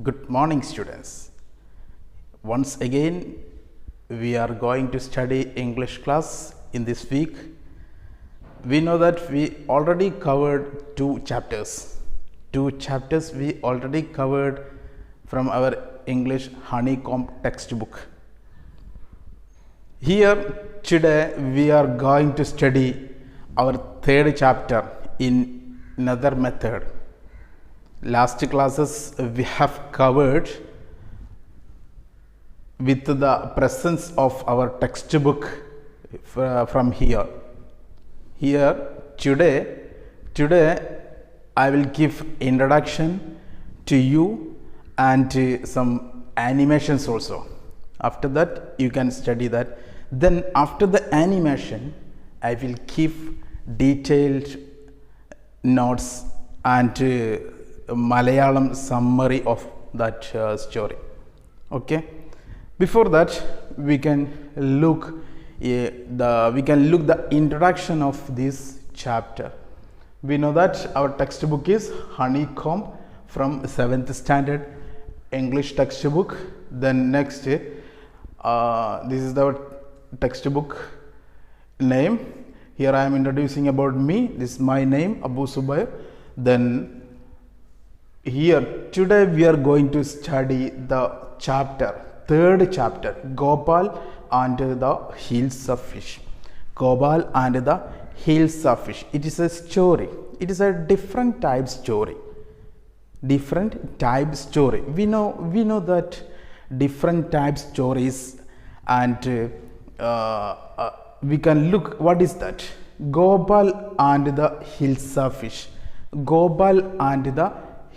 Good morning, students. Once again, we are going to study English class in this week. We know that we already covered two chapters. Two chapters we already covered from our English honeycomb textbook. Here, today, we are going to study our third chapter in another method. Last classes we have covered with the presence of our textbook from here. Today I will give introduction to you and some animations also. After that you can study that. Then after the animation I will give detailed notes and Malayalam summary of that story. Okay. Before that, we can look the introduction of this chapter. We know that our textbook is honeycomb from 7th standard English textbook. Then next, this is our textbook name. Here I am introducing about me. This is my name, Abu Subair. Then here today we are going to study the third chapter, Gopal and the hilsa fish. Gopal and the hilsa fish. It is a story. It is a different type story. Different type story. We know that different type stories, and we can look what is that. Gopal and the hilsa fish. Gopal and the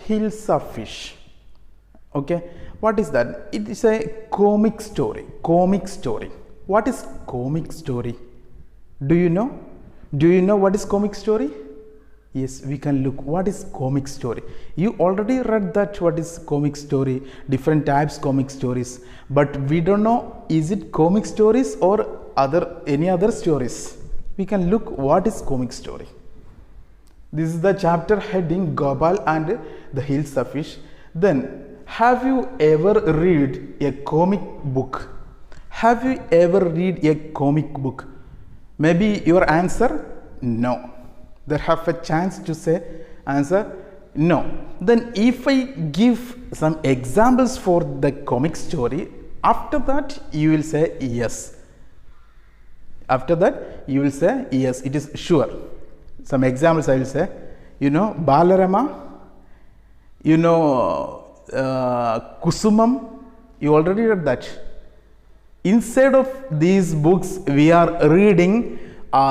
hilsa fish. Okay, what is that? It is a comic story. Comic story. What is comic story? Do you know? Do you know what is comic story? Yes, we can look what is comic story. You already read that what is comic story, different types comic stories, but we don't know is it comic stories or any other stories. We can look what is comic story. This is the chapter heading Gopal and the hilsa fish. Then, have you ever read a comic book? Have you ever read a comic book? Maybe your answer, no. There have a chance to say answer, no. Then if I give some examples for the comic story, after that you will say yes. After that you will say yes, it is sure. Some examples I will say, Balarama, Kusumam, you already read that. Inside of these books, we are reading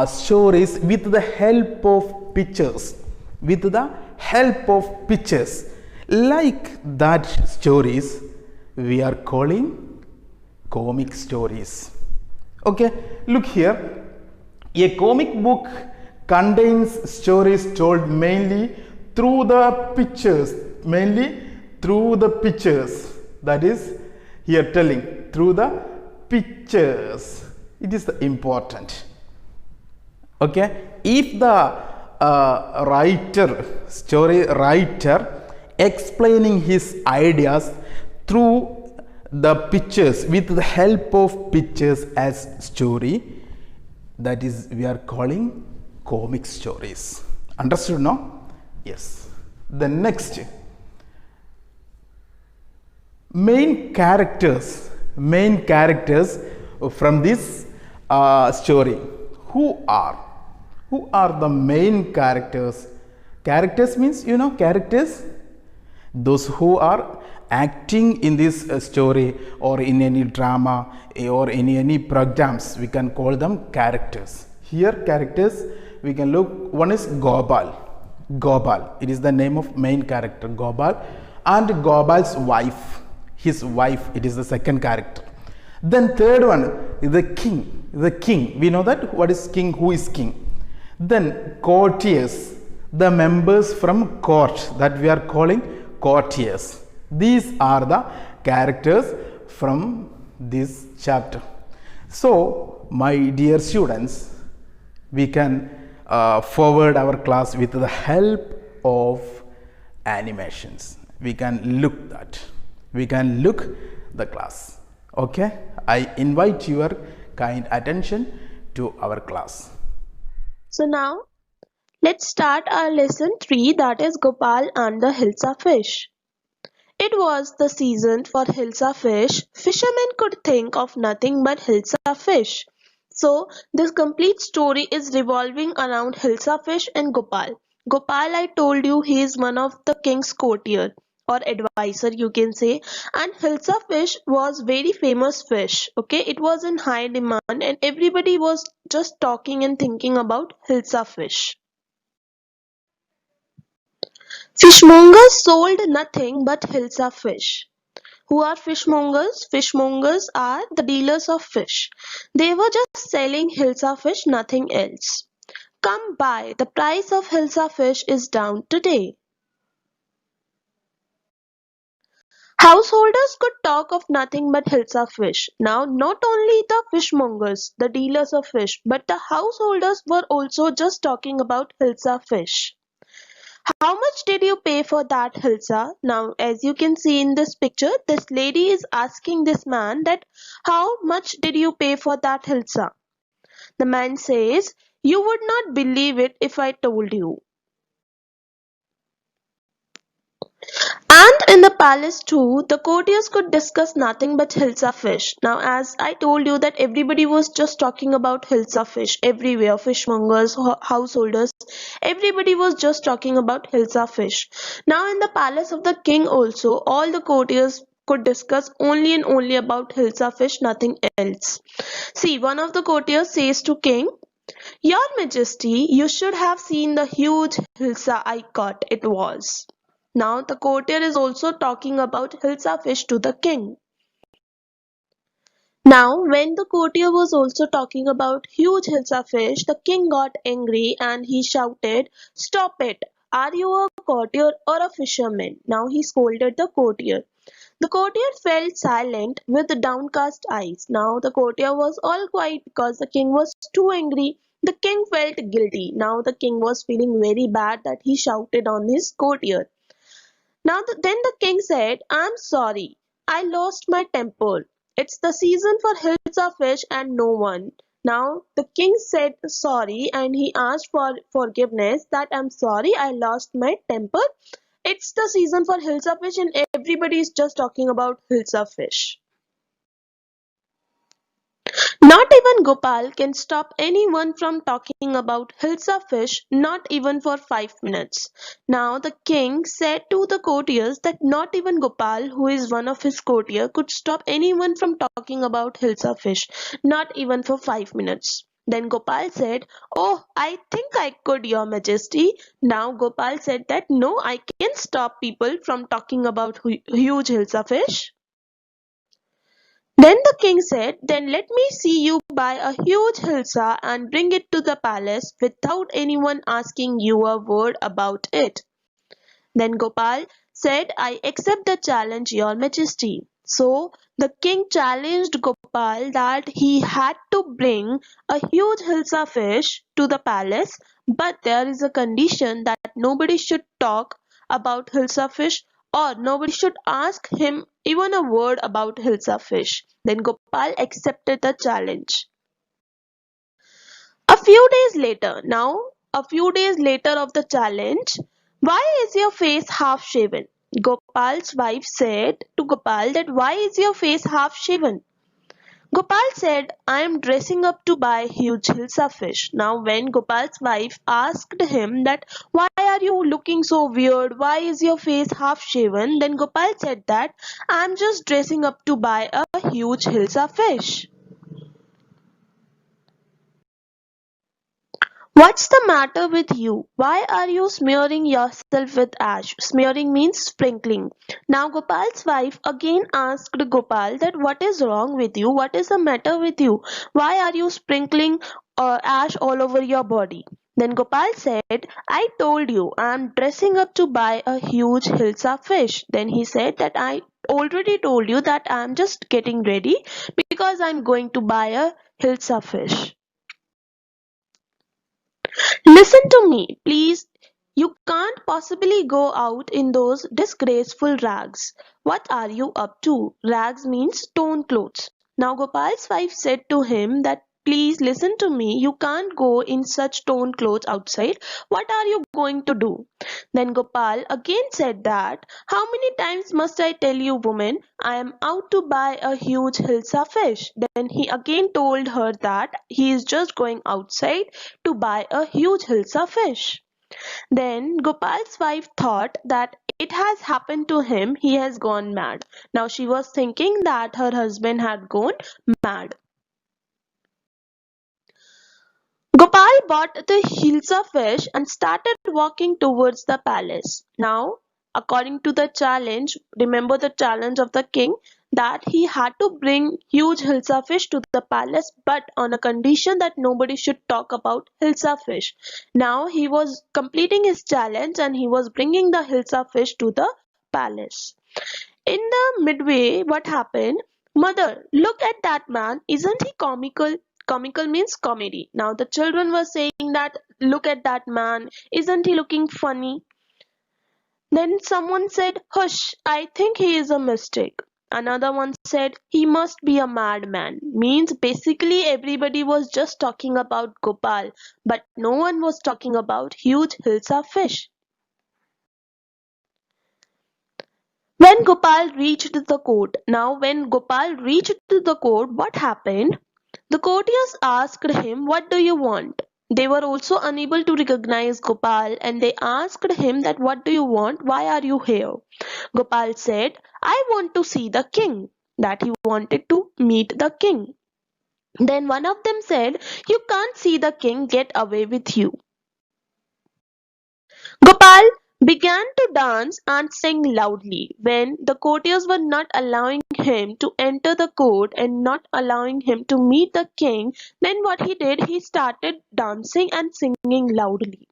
stories with the help of pictures. With the help of pictures. Like that stories, we are calling comic stories. Okay, look here. A comic book contains stories told mainly through the pictures. That is here telling through the pictures. It is the important. Okay, if the story writer explaining his ideas through the pictures with the help of pictures as story, that is we are calling comic stories. Understood, no? Yes. The next, main characters from this story. Who are the main characters? Characters means characters, those who are acting in this story or in any drama or in any programs, we can call them characters. Here characters we can look, one is Gopal. It is the name of main character, Gopal, and Gopal's wife, his wife, it is the second character. Then third one is the king. We know that what is king, who is king. Then courtiers, the members from court, that we are calling courtiers. These are the characters from this chapter. So my dear students, we can forward our class with the help of animations. We can look that. we can look the class. Okay, I invite your kind attention to our class. So now let's start our lesson 3, that is Gopal and the hilsa fish. It was the season for hilsa fish. Fishermen could think of nothing but hilsa fish. So this complete story is revolving around hilsa fish and Gopal. Gopal, I told you, he is one of the king's courtier or advisor, you can say, and hilsa fish was very famous fish. Okay, it was in high demand and everybody was just talking and thinking about hilsa fish. Fishmongers sold nothing but hilsa fish. Who are fishmongers? Fishmongers are the dealers of fish. They were just selling hilsa fish, nothing else. Come buy, the price of hilsa fish is down today. Householders could talk of nothing but hilsa fish. Now, not only the fishmongers, the dealers of fish, but the householders were also just talking about hilsa fish. How much did you pay for that hilsa? Now, as you can see in this picture, this lady is asking this man that how much did you pay for that hilsa? The man says, you would not believe it if I told you. And in the palace too, the courtiers could discuss nothing but hilsa fish. Now, as I told you that everybody was just talking about hilsa fish everywhere, fishmongers, householders, everybody was just talking about hilsa fish. Now, in the palace of the king also, all the courtiers could discuss only and only about hilsa fish, nothing else. See, one of the courtiers says to king, your Majesty, you should have seen the huge hilsa I caught. It was. Now the courtier is also talking about hilsa fish to the king. Now when the courtier was also talking about huge hilsa fish, the king got angry and he shouted, stop it! Are you a courtier or a fisherman? Now he scolded the courtier. The courtier fell silent with downcast eyes. Now the courtier was all quiet because the king was too angry. The king felt guilty. Now the king was feeling very bad that he shouted on his courtier. Now then the king said, I'm sorry. I lost my temper. It's the season for hilsa fish and no one. Now the king said sorry and he asked for forgiveness that I'm sorry I lost my temper. It's the season for hilsa fish and everybody is just talking about hilsa fish. Not even Gopal can stop anyone from talking about hilsa fish, not even for 5 minutes. Now the king said to the courtiers that not even Gopal, who is one of his courtier, could stop anyone from talking about hilsa fish, not even for 5 minutes. Then Gopal said, oh, I think I could, your majesty. Now Gopal said that no, I can stop people from talking about huge hilsa fish. Then the king said, then let me see you buy a huge hilsa and bring it to the palace without anyone asking you a word about it. Then Gopal said, I accept the challenge, your majesty. So the king challenged Gopal that he had to bring a huge hilsa fish to the palace, but there is a condition that nobody should talk about hilsa fish or nobody should ask him even a word about hilsa fish. Then Gopal accepted the challenge. A few days later, a few days later of the challenge, why is your face half shaven? Gopal's wife said to Gopal that why is your face half shaven? Gopal said, I am dressing up to buy huge hilsa fish. Now when Gopal's wife asked him that why are you looking so weird? Why is your face half shaven? Then Gopal said that I am just dressing up to buy a huge hilsa fish. What's the matter with you? Why are you smearing yourself with ash? Smearing means sprinkling. Now Gopal's wife again asked Gopal that what is wrong with you? What is the matter with you? Why are you sprinkling ash all over your body? Then Gopal said, I told you I am dressing up to buy a huge hilsa fish. Then he said that I already told you that I am just getting ready because I am going to buy a hilsa fish. Listen to me, please. You can't possibly go out in those disgraceful rags. What are you up to? Rags means torn clothes. Now Gopal's wife said to him that please listen to me, you can't go in such torn clothes outside. What are you going to do? Then Gopal again said that, how many times must I tell you, woman, I am out to buy a huge hilsa fish. Then he again told her that he is just going outside to buy a huge hilsa fish. Then Gopal's wife thought that it has happened to him, he has gone mad. Now she was thinking that her husband had gone mad. Gopal bought the hilsa fish and started walking towards the palace. Now, according to the challenge, remember the challenge of the king that he had to bring huge hilsa fish to the palace, but on a condition that nobody should talk about hilsa fish. Now he was completing his challenge and he was bringing the hilsa fish to the palace. In the midway, what happened? Mother, look at that man. Isn't he comical? Comical means comedy. Now the children were saying that, look at that man. Isn't he looking funny? Then someone said, hush, I think he is a mistake. Another one said, he must be a madman. Means basically everybody was just talking about Gopal, but no one was talking about huge hilsa fish. When Gopal reached the court, what happened? The courtiers asked him, what do you want? They were also unable to recognize Gopal and they asked him that what do you want? Why are you here? Gopal said, I want to see the king. That he wanted to meet the king. Then one of them said, you can't see the king, get away with you. Gopal began to dance and sing loudly. When the courtiers were not allowing him to enter the court and not allowing him to meet the king, then what he did, he started dancing and singing loudly.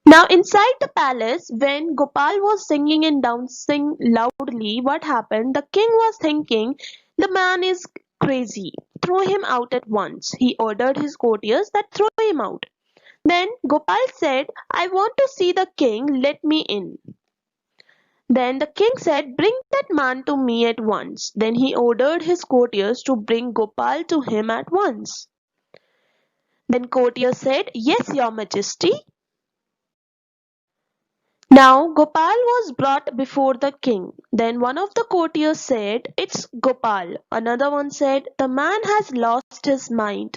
Now inside the palace, when Gopal was singing and dancing loudly, what happened? The king was thinking, the man is crazy. Throw him out at once. He ordered his courtiers that throw him out. Then Gopal said, I want to see the king, let me in. Then the king said, bring that man to me at once. Then he ordered his courtiers to bring Gopal to him at once. Then courtiers said, yes, your majesty. Now Gopal was brought before the king. Then one of the courtiers said, it's Gopal. Another one said, the man has lost his mind.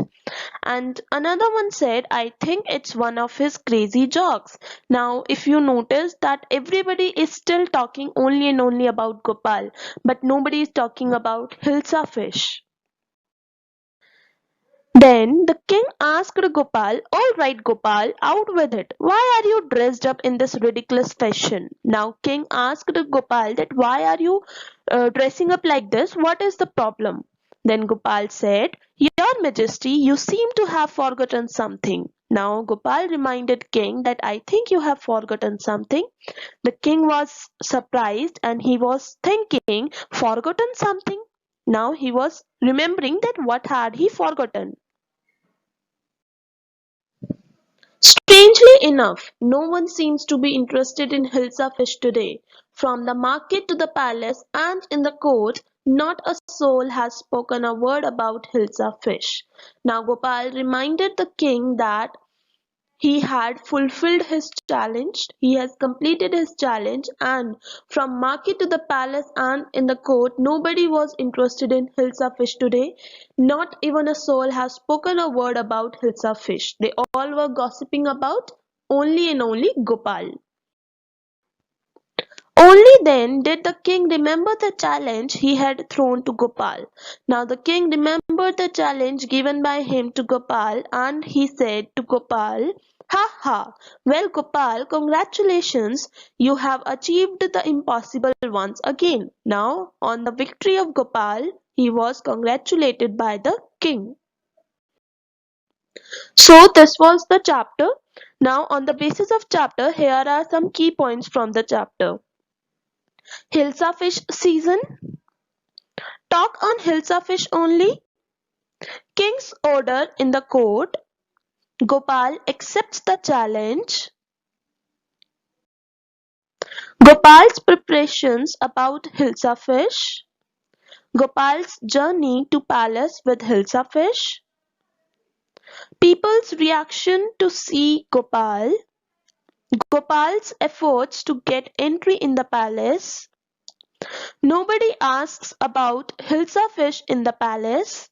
And another one said, I think it's one of his crazy jokes. Now, if you notice that everybody is still talking only and only about Gopal, but nobody is talking about hilsa fish. Then the king asked Gopal, all right, Gopal, out with it. Why are you dressed up in this ridiculous fashion? Now, king asked Gopal that why are you dressing up like this? What is the problem? Then Gopal said, your majesty, you seem to have forgotten something. Now Gopal reminded king that I think you have forgotten something. The king was surprised and he was thinking, forgotten something? Now he was remembering that what had he forgotten. Strangely enough, no one seems to be interested in hilsa fish today. From the market to the palace and in the court, not a soul has spoken a word about hilsa fish. Now Gopal reminded the king that he had fulfilled his challenge, he has completed his challenge, and from market to the palace and in the court, nobody was interested in hilsa fish today. Not even a soul has spoken a word about hilsa fish. They all were gossiping about only and only Gopal. Only then did the king remember the challenge he had thrown to Gopal. Now the king remembered the challenge given by him to Gopal and he said to Gopal, ha ha, well Gopal, congratulations, you have achieved the impossible once again. Now on the victory of Gopal, he was congratulated by the king. So this was the chapter. Now on the basis of chapter, here are some key points from the chapter. Hilsa fish season. Talk on hilsa fish only. King's order in the court. Gopal accepts the challenge. Gopal's preparations about hilsa fish. Gopal's journey to palace with hilsa fish. People's reaction to see Gopal. Gopal's efforts to get entry in the palace. Nobody asks about hilsa fish in the palace.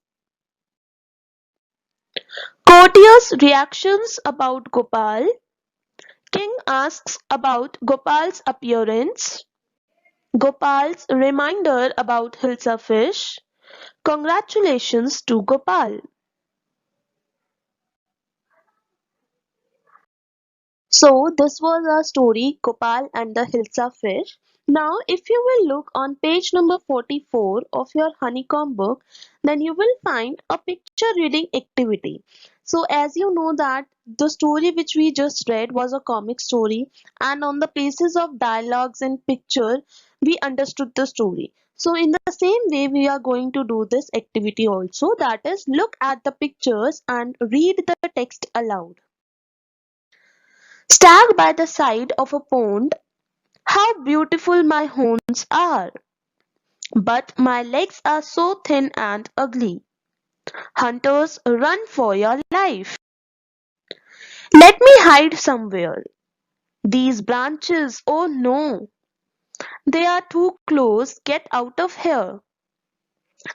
Courtiers' reactions about Gopal. King asks about Gopal's appearance. Gopal's reminder about hilsa fish. Congratulations to Gopal. So this was our story Gopal and the hilsa fish. Now if you will look on page number 44 of your honeycomb book, then you will find a picture reading activity. So as you know that the story which we just read was a comic story, and on the basis of dialogues and picture we understood the story. So in the same way we are going to do this activity also, that is look at the pictures and read the text aloud. Stag by the side of a pond, how beautiful my horns are! But my legs are so thin and ugly. Hunters, run for your life. Let me hide somewhere. These branches, oh no, they are too close. Get out of here.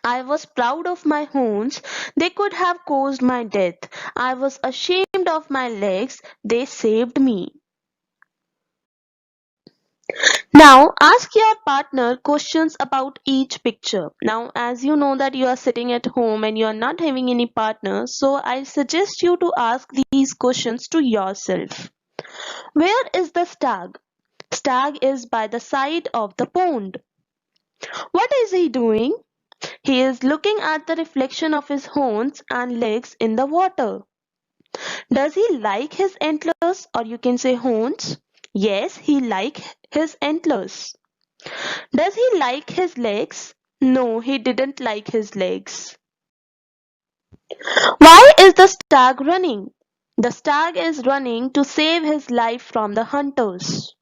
I was proud of my horns. They could have caused my death. I was ashamed of my legs. They saved me. Now ask your partner questions about each picture. Now as you know that you are sitting at home and you are not having any partner, so I suggest you to ask these questions to yourself. Where is the stag? Stag is by the side of the pond. What is he doing? He is looking at the reflection of his horns and legs in the water. Does he like his antlers, or you can say horns? Yes, he likes his antlers. Does he like his legs? No, he didn't like his legs. Why is the stag running? The stag is running to save his life from the hunters.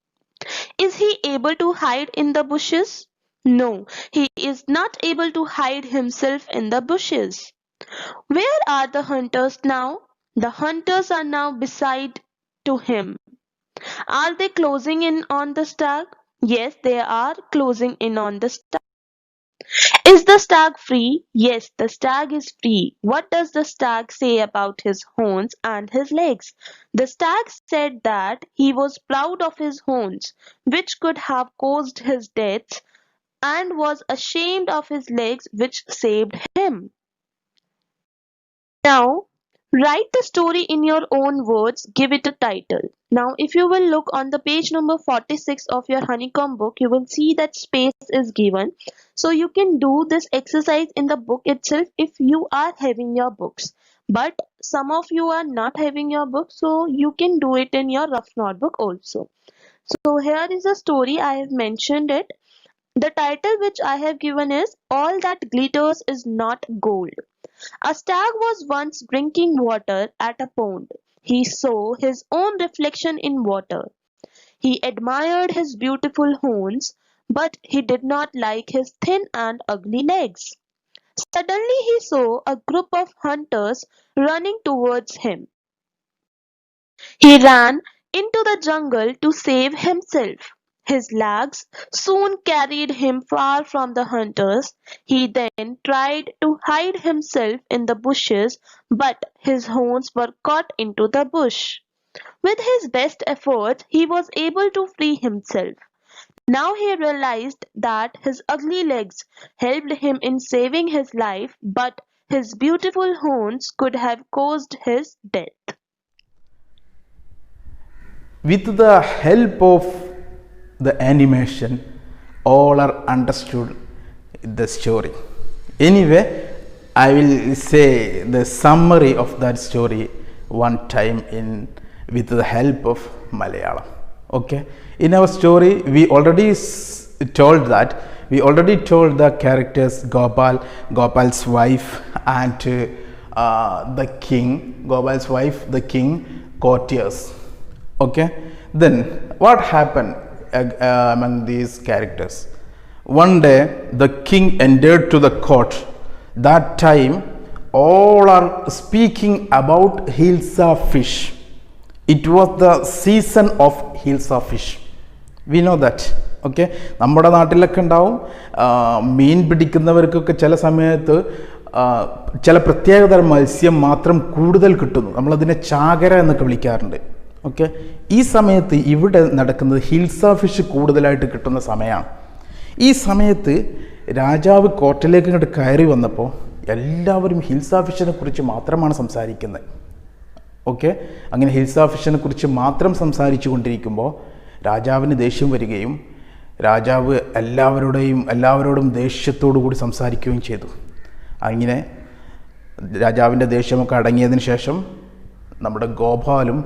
Is he able to hide in the bushes? No, he is not able to hide himself in the bushes. Where are the hunters now? The hunters are now beside to him. Are they closing in on the stag? Yes, they are closing in on the stag. Is the stag free? Yes, the stag is free. What does the stag say about his horns and his legs? The stag said that he was proud of his horns, which could have caused his death, and was ashamed of his legs, which saved him. Now, write the story in your own words, give it a title. Now, if you will look on the page number 46 of your honeycomb book, you will see that space is given. So you can do this exercise in the book itself if you are having your books. But some of you are not having your book, so you can do it in your rough notebook also. So here is a story, I have mentioned it. The title which I have given is All That Glitters Is Not Gold. A stag was once drinking water at a pond. He saw his own reflection in water. He admired his beautiful horns, but he did not like his thin and ugly legs. Suddenly he saw a group of hunters running towards him. He ran into the jungle to save himself. His legs soon carried him far from the hunters. He then tried to hide himself in the bushes, but his horns were caught into the bush. With his best efforts, he was able to free himself. Now he realized that his ugly legs helped him in saving his life, but his beautiful horns could have caused his death. With the help of the animation, all are understood the story. Anyway, I will say the summary of that story one time in with the help of Malayalam. Okay, in our story we already told the characters Gopal, Gopal's wife, and the king, Gopal's wife, the king, courtiers. Okay, then what happened among these characters? One day the king entered to the court. That time all are speaking about hilsa fish. It was the season of hilsa fish. We know that. Okay, നമ്മുടെ നാട്ടിലൊക്കെ ഉണ്ടാവും മീൻ പിടിക്കുന്നവർക്കൊക്കെ ചില സമയത്ത് ചില പ്രത്യേകതരം മത്സ്യം മാത്രം കൂടുതൽ കിട്ടുന്നു. നമ്മളതിനെ ചാകര എന്നൊക്കെ വിളിക്കാറുണ്ട്. ഓക്കെ, ഈ സമയത്ത് ഇവിടെ നടക്കുന്നത് ഹിൽസ ഫിഷ് കൂടുതലായിട്ട് കിട്ടുന്ന സമയമാണ്. ഈ സമയത്ത് രാജാവ് കോർട്ടിലേക്ക് ഇങ്ങോട്ട് കയറി വന്നപ്പോൾ എല്ലാവരും ഹിൽസ ഫിഷിനെ കുറിച്ച് മാത്രമാണ് സംസാരിക്കുന്നത്. ഓക്കെ, അങ്ങനെ ഹിൽസ ഫിഷിനെ കുറിച്ച് മാത്രം സംസാരിച്ചു കൊണ്ടിരിക്കുമ്പോൾ രാജാവിന് ദേഷ്യം വരികയും രാജാവ് എല്ലാവരോടും ദേഷ്യത്തോടു കൂടി സംസാരിക്കുകയും ചെയ്തു. അങ്ങനെ രാജാവിൻ്റെ ദേഷ്യമൊക്കെ അടങ്ങിയതിന് ശേഷം നമ്മുടെ ഗോപാലും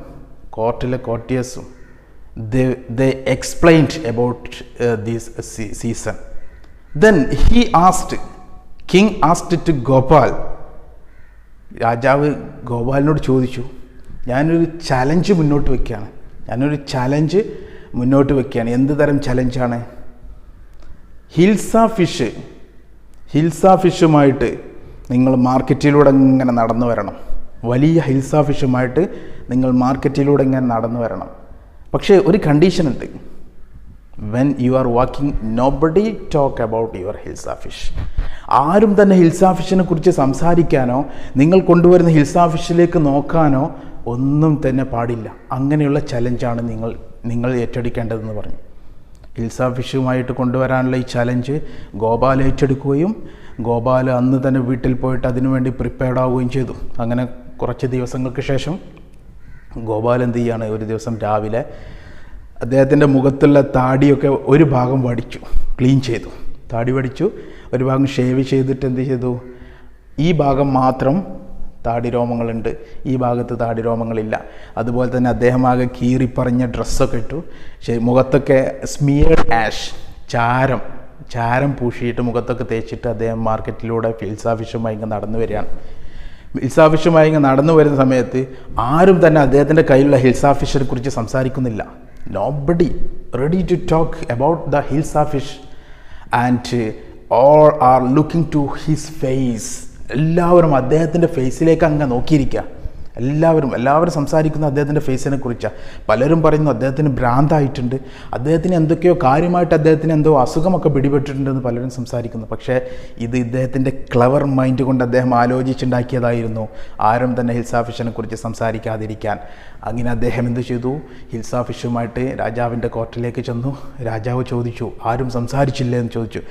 കോർട്ടിലെ കോർട്ടിയേഴ്സും they explained about this season. Then king asked to Gopal. രാജാവ് ഗോപാലിനോട് ചോദിച്ചു, ഞാനൊരു ചലഞ്ച് മുന്നോട്ട് വയ്ക്കുകയാണ്. എന്ത് തരം ചലഞ്ചാണ്? ഹിൽസ ഫിഷുമായിട്ട് നിങ്ങൾ മാർക്കറ്റിലൂടെ ഇങ്ങനെ നടന്നു വരണം. വലിയ ഹിൽസ ഫിഷുമായിട്ട് നിങ്ങൾ മാർക്കറ്റിലൂടെ ഇങ്ങനെ നടന്നു വരണം. പക്ഷേ ഒരു കണ്ടീഷൻ ഉണ്ട്. When you are walking nobody talk about your Hills fish. ആരും തന്നെ ഹിൽസ ഫിഷിനെ കുറിച്ച് സംസാരിക്കാനോ നിങ്ങൾ കൊണ്ടുവരുന്ന ഹിൽസ ഫിഷിലേക്ക് നോക്കാനോ ഒന്നും തന്നെ പാടില്ല. അങ്ങനെയുള്ള ചലഞ്ചാണ് നിങ്ങൾ ഏറ്റെടുക്കേണ്ടതെന്ന് പറഞ്ഞു. ഹിൽസ ഫിഷുമായിട്ട് കൊണ്ടുവരാനുള്ള ഈ ചലഞ്ച് ഗോപാൽ ഏറ്റെടുക്കുകയും ഗോപാൽ അന്ന് തന്നെ വീട്ടിൽ പോയിട്ട് അതിനുവേണ്ടി പ്രിപ്പയർഡ് ആവുകയും ചെയ്തു. അങ്ങനെ കുറച്ച് ദിവസങ്ങൾക്ക് ശേഷം ഗോപാൽ എന്ത് ചെയ്യാണ്, ഒരു ദിവസം രാവിലെ അദ്ദേഹത്തിൻ്റെ മുഖത്തുള്ള താടിയൊക്കെ ഒരു ഭാഗം ക്ലീൻ ചെയ്തു. താടി വടിച്ചു, ഒരു ഭാഗം ഷേവ് ചെയ്തിട്ട് എന്ത് ചെയ്തു, ഈ ഭാഗം മാത്രം താടി രോമങ്ങളുണ്ട്, ഈ ഭാഗത്ത് താടി രോമങ്ങളില്ല. അതുപോലെ തന്നെ അദ്ദേഹം ആകെ കീറിപ്പറഞ്ഞ ഡ്രസ്സൊക്കെ ഇട്ടു. മുഖത്തൊക്കെ സ്മിയർഡ് ആഷ്, ചാരം പൂശിയിട്ട് മുഖത്തൊക്കെ തേച്ചിട്ട് അദ്ദേഹം മാർക്കറ്റിലൂടെ ഹിൽസ ഫിഷുമായി നടന്നു വരികയാണ്. ഹിൽസ ഫിഷുമായി നടന്നു വരുന്ന സമയത്ത് ആരും തന്നെ അദ്ദേഹത്തിൻ്റെ കയ്യിലുള്ള ഹിൽസ ഫിഷിനെ കുറിച്ച് സംസാരിക്കുന്നില്ല. Nobody ready to talk about the hilsa fish and all are looking to his face. എല്ലാവരും അദ്ദേഹത്തിൻ്റെ ഫേസിലേക്ക് അങ്ങ് നോക്കിയിരിക്കുക. എല്ലാവരും സംസാരിക്കുന്ന അദ്ദേഹത്തിൻ്റെ ഫേസിനെ കുറിച്ചാണ്. പലരും പറയുന്നു അദ്ദേഹത്തിന് ഭ്രാന്തായിട്ടുണ്ട്, അദ്ദേഹത്തിന് എന്തൊക്കെയോ കാര്യമായിട്ട് അദ്ദേഹത്തിന് എന്തോ അസുഖമൊക്കെ പിടിപെട്ടിട്ടുണ്ടെന്ന് പലരും സംസാരിക്കുന്നു. പക്ഷേ ഇത് ഇദ്ദേഹത്തിൻ്റെ ക്ലവർ മൈൻഡ് കൊണ്ട് അദ്ദേഹം ആലോചിച്ചുണ്ടാക്കിയതായിരുന്നു, ആരും തന്നെ ഹിൽസ ഫിഷിനെ കുറിച്ച് സംസാരിക്കാതിരിക്കാൻ. അങ്ങനെ അദ്ദേഹം എന്ത് ചെയ്തു, ഹിൽസ ഫിഷുമായിട്ട് രാജാവിൻ്റെ കോർട്ടിലേക്ക് ചെന്നു. രാജാവ് ചോദിച്ചു, ആരും സംസാരിച്ചില്ലേ എന്ന് ചോദിച്ചു.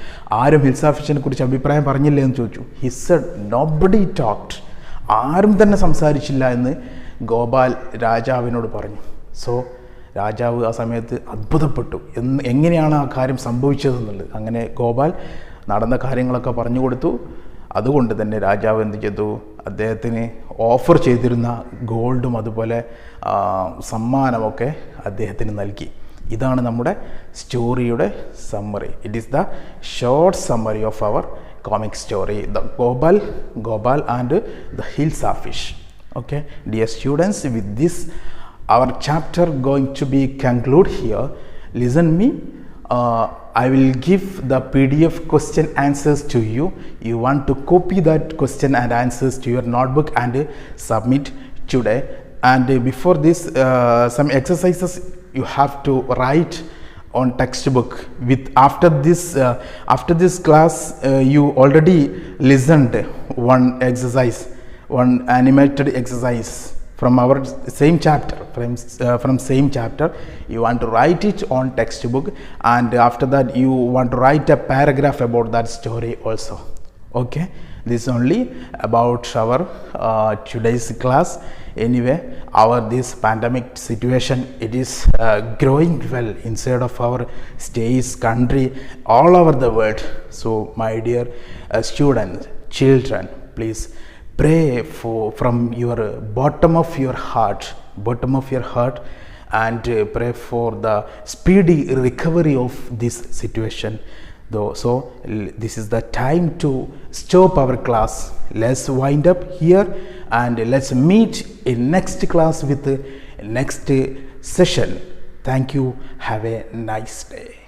ആരും ഹിൽസ ഫിഷിനെ കുറിച്ച് അഭിപ്രായം പറഞ്ഞില്ലേ എന്ന് ചോദിച്ചു. He said nobody talked. ആരും തന്നെ സംസാരിച്ചില്ല എന്ന് ഗോപാൽ രാജാവിനോട് പറഞ്ഞു. സോ രാജാവ് ആ സമയത്ത് അത്ഭുതപ്പെട്ടു, എങ്ങനെയാണ് ആ കാര്യം സംഭവിച്ചതെന്നുള്ളത്. അങ്ങനെ ഗോപാൽ നടന്ന കാര്യങ്ങളൊക്കെ പറഞ്ഞു കൊടുത്തു. അതുകൊണ്ട് തന്നെ രാജാവ് എന്ത് ചെയ്തു, അദ്ദേഹത്തിന് ഓഫർ ചെയ്തിരുന്ന ഗോൾഡും അതുപോലെ സമ്മാനമൊക്കെ അദ്ദേഹത്തിന് നൽകി. ഇതാണ് നമ്മുടെ സ്റ്റോറിയുടെ summary. It is the short summary of our comic story, the Gopal and the hilsa fish. Okay, dear students, with this our chapter going to be conclude here. Listen me, I will give the PDF question answers to you. You want to copy that question and answers to your notebook and submit today. And before this, some exercises you have to write on textbook. After this class you already listened one animated exercise from our same chapter. From same chapter you want to write it on textbook, and after that you want to write a paragraph about that story also. Okay, this is only about our today's class. Anyway, this pandemic situation, it is growing well inside of our states, country, all over the world. So my dear students, children, please pray from your bottom of your heart, and pray for the speedy recovery of this situation. though. So this is the time to stop our class. Let's wind up here and let's meet in next class with the next session. Thank you. Have a nice day.